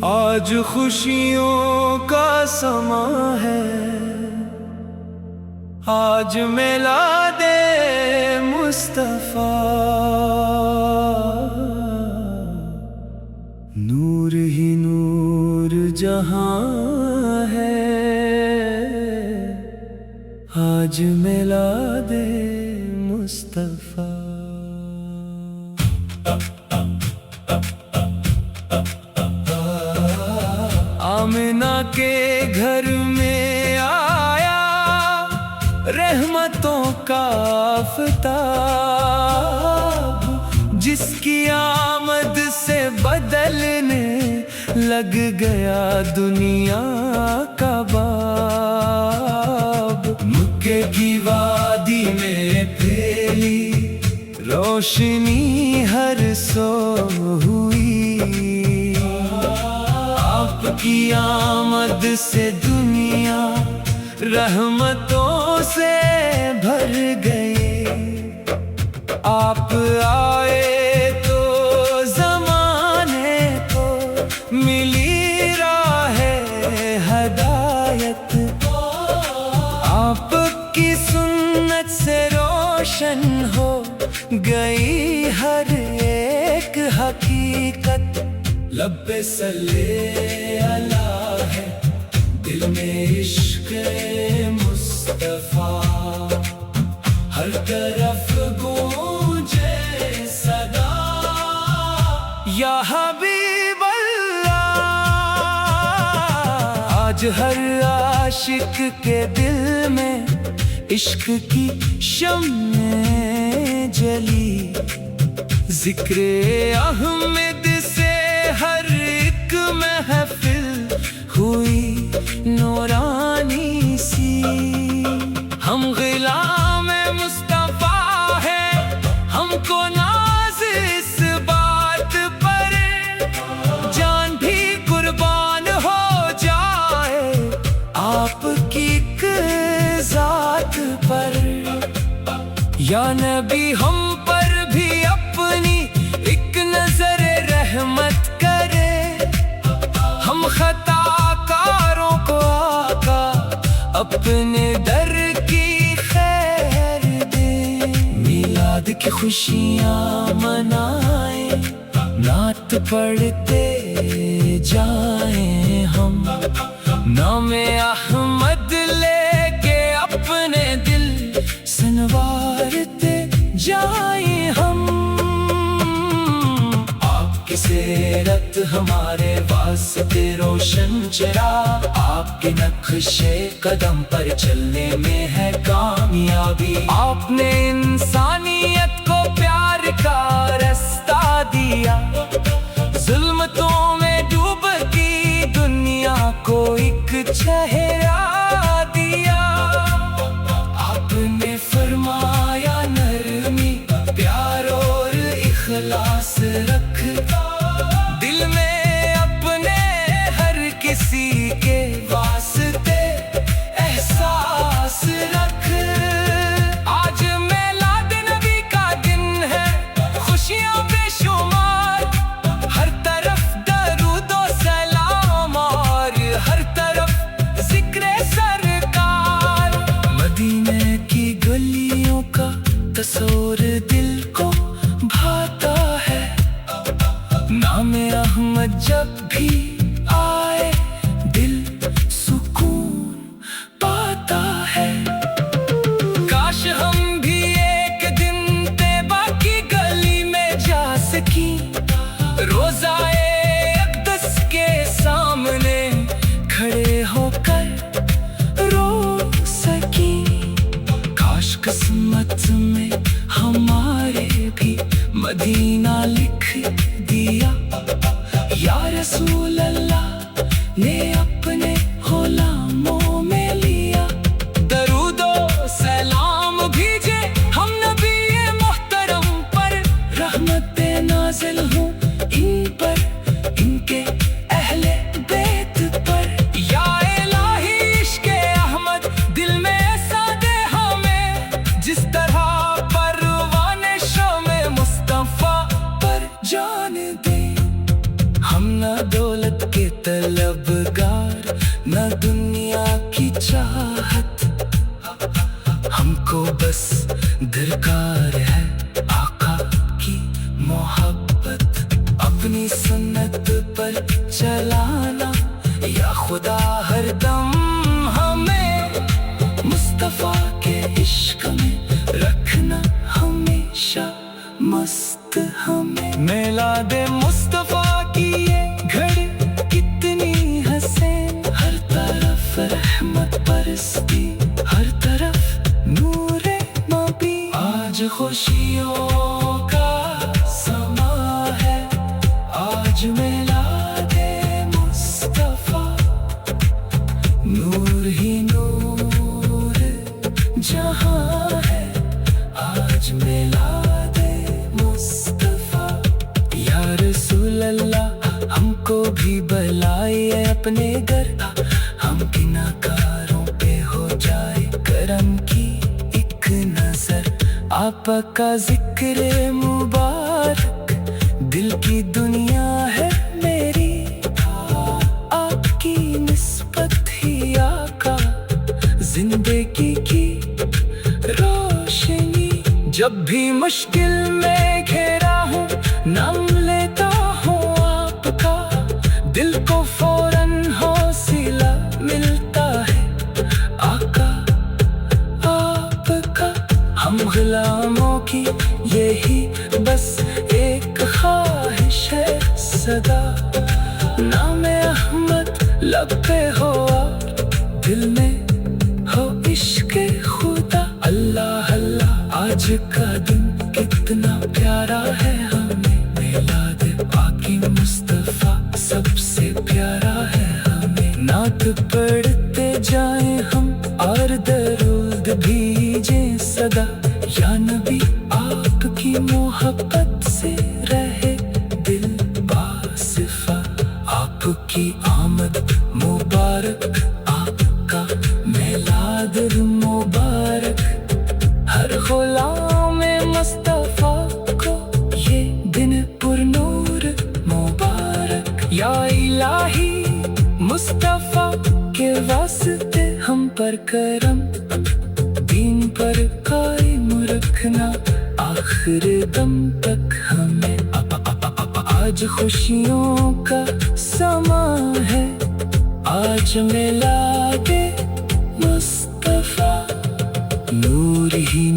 آج خوشیوں کا سما ہے، آج میلاد مصطفیٰ، نور ہی نور جہاں ہے، آج میلاد مصطفیٰ۔ آمنہ کے گھر میں آیا رحمتوں کا آفتاب، جس کی آمد سے بدلنے لگ گیا دنیا کا باب۔ مکے کی وادی میں پھیلی روشنی ہر سو ہوئی، آپ کی آمد سے دنیا رحمتوں سے بھر گئی۔ آپ آئے تو زمانے کو ملی راہ ہدایت، آپ کی سنت سے روشن ہو گئی ہر ایک حقیقت۔ لب پہ صلی اللہ ہے، دل میں عشق مصطفیٰ، ہر طرف گونجے صدا یا حبیب اللہ۔ آج ہر عاشق کے دل میں عشق کی شمع جلی، ذکر احمد سے ہر ایک محفل ہوئی نورانی سی۔ ہم غلام مصطفیٰ ہے، ہم کو ناز اس بات پر، جان بھی قربان ہو جائے آپ کی ایک ذات پر۔ یا نبی ہم پر بھی اپنی ایک نظر رحمت کرے، ہم خطا کاروں کو آقا اپنے در کی خیر دے۔ میلاد کی خوشیاں منائیں، نعت پڑھتے جائیں ہم، نام احمد لے کے اپنے دل سنوارتے جائیں ہم۔ آپ کی سیرت ہمارے واسطے روشن چراغ، آپ کے نقشے قدم پر چلنے میں ہے کامیابی۔ آپ نے انسانیت کو پیار کا رستہ دیا، ظلمتوں میں ڈوبتی دنیا کو ایک چہرہ دیا۔ آپ نے فرمایا نرمی پیار اور اخلاص رکھ، دل میں اپنے ہر کسی کے واسطے احساس رکھ۔ آج میلاد نبی کا دن ہے، خوشیاں بے شمار، ہر طرف درود و سلام اور ہر طرف ذکر سرکار۔ مدینے کی گلیوں کا تصور دل کو بھاتا ہے، نام احمد جب بھی آئے دل سکون پاتا ہے۔ کاش ہم بھی ایک دن طیبہ کی گلی میں جا سکیں، روضہ اقدس کے سامنے کھڑے ہو کر رو سکیں۔ کاش قسمت میں ہمارے بھی مدینہ لکھ دیا، یا رسول اللہ نے اپنے غلاموں میں لیا۔ درود و سلام بھیجے ہم نبی محترم پر، رحمت نازل ہوں ان پر، ان کے اہل بیت پر۔ یا الہی عشق احمد دل میں ایسا دے ہمیں، جس طرح پروانہ طلبگار نہ دنیا کی چاہت، ہم کو بس درکار ہے آقا کی محبت، اپنی سنت پر چلانا یا خدا ہر دم ہمیں مصطفیٰ کے عشق میں رکھنا ہمیشہ مست ہمیں۔ میلاد مصطفیٰ کی یہ گھڑی کتنی حسین، ہر طرف رحمت برستی، ہر طرف نور نبی، آج خوشیوں کا سما ہے، آج میلاد مصطفیٰ، نور ہی نور جہاں ہے، آج میلاد مصطفیٰ۔ یا رسول اللہ ہم کو بھی بلائیے اپنے گھر، ہم گناہگاروں پہ ہو جائے کرم کی ایک نظر، آپ کا ذکر مبارک دل کی دنیا ہے میری، آپ کی نسبت ہی آقا زندگی کی روشنی، جب بھی مشکل میں گھیرا ہوں نام لیتا ہوں آپ کا، دل کو فوراً حوصلہ ملتا ہے آقا آپ کا۔ ہم غلاموں کی یہی بس ایک خواہش ہے صدا، نام احمد لب پہ ہو اور دل میں ہو عشق خدا۔ اللہ اللہ آج کا دن کتنا پیارا ہے ہمیں، میلاد پاکی مصطفیٰ سب سے پیارا ہے ہمیں، نعت پڑھتے جائیں ہم اور درود بھیجیں صدا، یا نبی آپ کی محبت سے رہے دل باصفا، آپ کی آمد مبارک، آپ کا میلاد مبارک، ہر غلام مصطفیٰ کو یہ دن پر نور مبارک۔ یا الہی مصطفیٰ کے واسطے ہم پر کرم، دین پر قائم رکھنا آخر دم تک ہمیں، آج خوشیوں کا سما ہے، آج میلاد مصطفیٰ، نور ہی